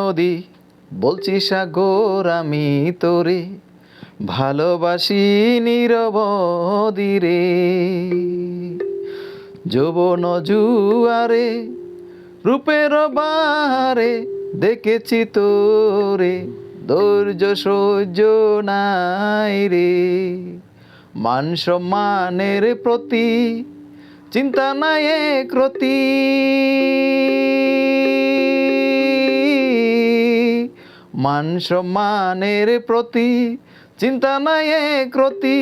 নদী বলছি সাগর আমি তোরে ভালোবাসি নিরবধি রে। যৌবন জুয়ারে রূপের বাহারে দেখেছি তোরে ধৈর্য সহ্য নাই রে। মান সম্মানের প্রতি চিন্তা নাই একরতি, মান সম্মানের প্রতি চিন্তা নাই একরতি।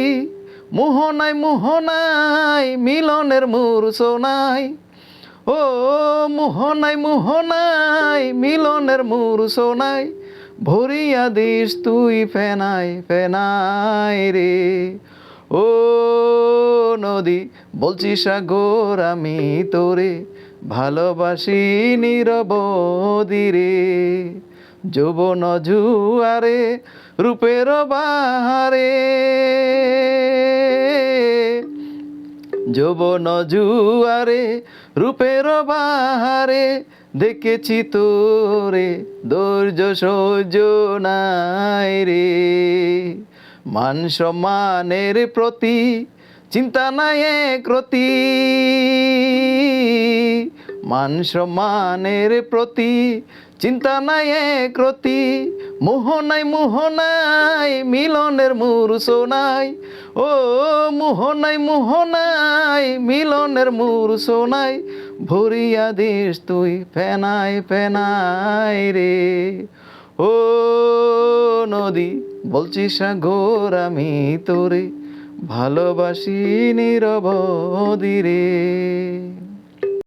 মোহনাই মিলনের মূর্ছনাই, ও মোহনাই মিলনের মূর্ছনাই ভরিয়া দিস তুই ফেনাই ফেনাই রে। ও নদী বলছি সাগর আমি তোরে ভালোবাসি নিরবধি রে। যৌবন জুয়ারে রূপের বাহারে, যৌবন জুয়ারে রূপের বাহারে দেখেছি তোরে ধৈর্য সহ্য নাই রে। মান সম্মানের প্রতি চিন্তা নাই একরতি, মান সম্মানের প্রতি চিন্তা নাই একরতি। মোহনাই মিলনের মূর্ছনাই, ও মোহনাই মিলনের মূর্ছনাই ভরিয়া দিস তুই ফেনাই ফেনাই রে। ও নদী বলছি সাগর আমি তোরে ভালোবাসি নিরবধি রে।